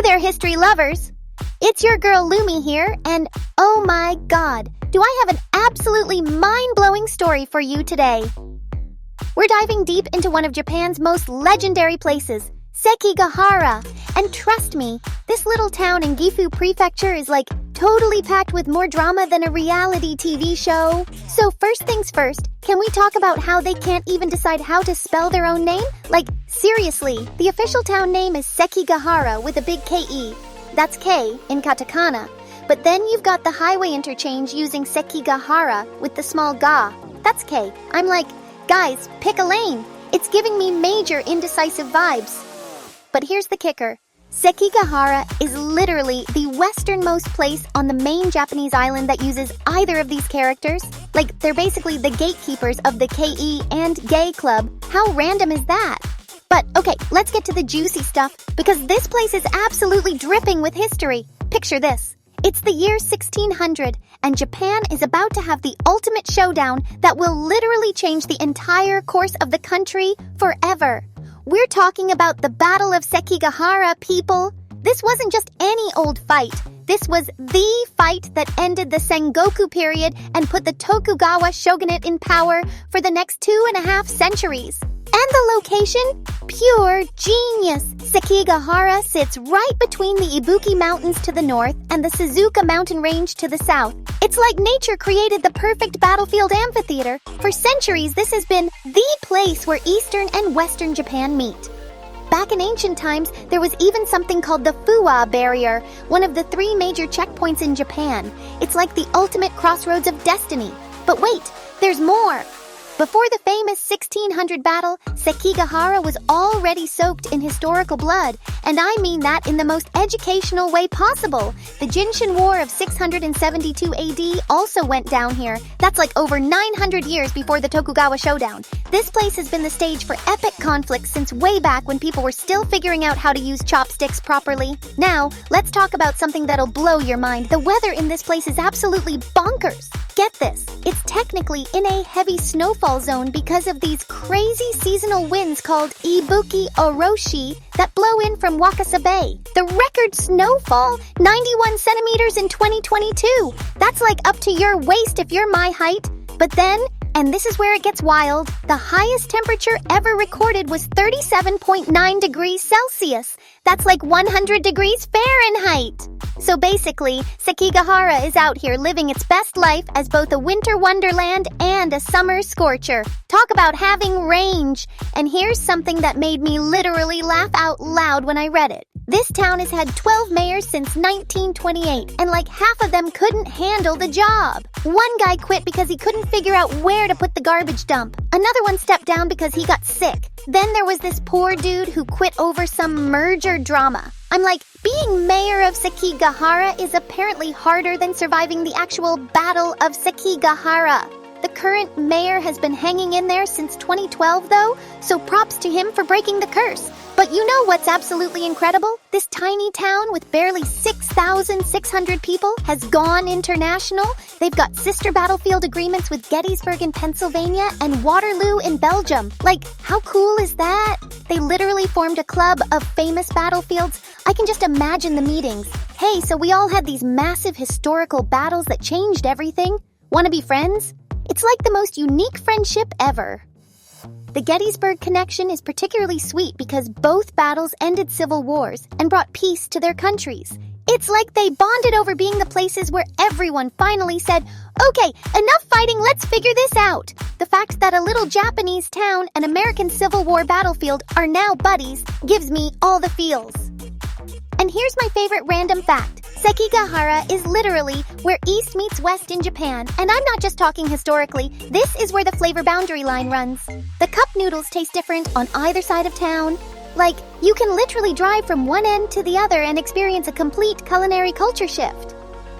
there, history lovers! It's your girl Lumy here, and oh my god, do I have an absolutely mind-blowing story for you today. We're diving deep into one of Japan's most legendary places, Sekigahara. And trust me, this little town in Gifu Prefecture is like totally packed with more drama than a reality TV show. So first things first, can we talk about how they can't even decide how to spell their own name? Like, seriously, the official town name is Sekigahara with a big K-E. That's K in katakana. But then you've got the highway interchange using Sekigahara with the small ga. That's K. I'm like, guys, pick a lane. It's giving me major indecisive vibes. But here's the kicker. Sekigahara is literally the westernmost place on the main Japanese island that uses either of these characters. Like, they're basically the gatekeepers of the KE and gay club. How random is that? But okay, let's get to the juicy stuff, because this place is absolutely dripping with history. Picture this. It's the year 1600, and Japan is about to have the ultimate showdown that will literally change the entire course of the country forever. We're talking about the Battle of Sekigahara, people. This wasn't just any old fight. This was the fight that ended the Sengoku period and put the Tokugawa shogunate in power for the next 2.5 centuries. And the location? Pure genius! Sekigahara sits right between the Ibuki Mountains to the north and the Suzuka Mountain Range to the south. It's like nature created the perfect battlefield amphitheater. For centuries, this has been the place where Eastern and Western Japan meet. Back in ancient times, there was even something called the Fuwa Barrier, one of the 3 major checkpoints in Japan. It's like the ultimate crossroads of destiny. But wait, there's more! Before the famous 1600 battle, Sekigahara was already soaked in historical blood, and I mean that in the most educational way possible. The Jinshin War of 672 AD also went down here. That's like over 900 years before the Tokugawa showdown. This place has been the stage for epic conflicts since way back when people were still figuring out how to use chopsticks properly. Now, let's talk about something that'll blow your mind. The weather in this place is absolutely bonkers. Get this, it's technically in a heavy snowfall zone because of these crazy seasonal winds called Ibuki Oroshi that blow in from Wakasa Bay. The record snowfall, 91 centimeters in 2022. That's like up to your waist if you're my height. But then, and this is where it gets wild, the highest temperature ever recorded was 37.9 degrees Celsius. That's like 100 degrees Fahrenheit. So basically, Sekigahara is out here living its best life as both a winter wonderland and a summer scorcher. Talk about having range. And here's something that made me literally laugh out loud when I read it. This town has had 12 mayors since 1928, and like half of them couldn't handle the job. One guy quit because he couldn't figure out where to put the garbage dump. Another one stepped down because he got sick. Then there was this poor dude who quit over some merger drama. I'm like, being mayor of Sekigahara is apparently harder than surviving the actual Battle of Sekigahara. The current mayor has been hanging in there since 2012 though, so props to him for breaking the curse. But you know what's absolutely incredible? This tiny town with barely 6,600 people has gone international. They've got sister battlefield agreements with Gettysburg in Pennsylvania and Waterloo in Belgium. Like, how cool is that? They literally formed a club of famous battlefields. I can just imagine the meetings. Hey, so we all had these massive historical battles that changed everything. Wanna be friends? It's like the most unique friendship ever. The Gettysburg connection is particularly sweet because both battles ended civil wars and brought peace to their countries. It's like they bonded over being the places where everyone finally said, okay, enough fighting, let's figure this out. The fact that a little Japanese town and American Civil War battlefield are now buddies gives me all the feels. And here's my favorite random fact. Sekigahara is literally where East meets West in Japan, and I'm not just talking historically, this is where the flavor boundary line runs. The cup noodles taste different on either side of town. Like, you can literally drive from one end to the other and experience a complete culinary culture shift.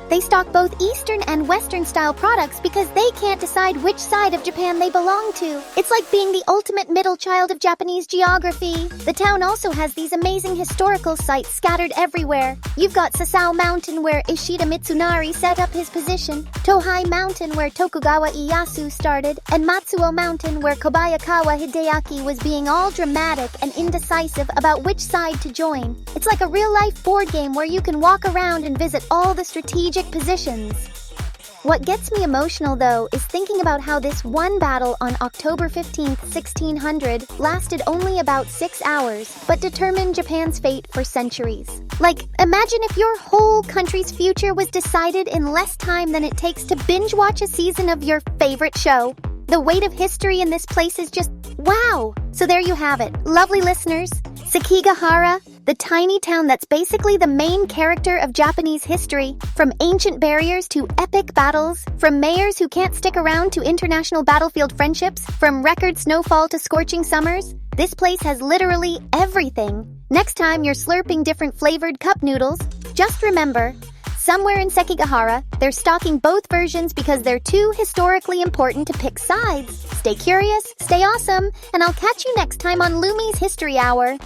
They stock both Eastern and Western style products because they can't decide which side of Japan they belong to. It's like being the ultimate middle child of Japanese geography. The town also has these amazing historical sites scattered everywhere. You've got Sasao Mountain where Ishida Mitsunari set up his position, Tohei Mountain where Tokugawa Ieyasu started, and Matsuo Mountain where Kobayakawa Hideaki was being all dramatic and indecisive about which side to join. It's like a real-life board game where you can walk around and visit all the strategic positions. What gets me emotional, though, is thinking about how this one battle on October 15th, 1600 lasted only about 6 hours, but determined Japan's fate for centuries. Like, imagine if your whole country's future was decided in less time than it takes to binge-watch a season of your favorite show. The weight of history in this place is just wow! So there you have it, lovely listeners. Sekigahara, the tiny town that's basically the main character of Japanese history, from ancient barriers to epic battles, from mayors who can't stick around to international battlefield friendships, from record snowfall to scorching summers. This place has literally everything. Next time you're slurping different flavored cup noodles, just remember, somewhere in Sekigahara, they're stocking both versions because they're too historically important to pick sides. Stay curious, stay awesome, and I'll catch you next time on Lumy's History Hour.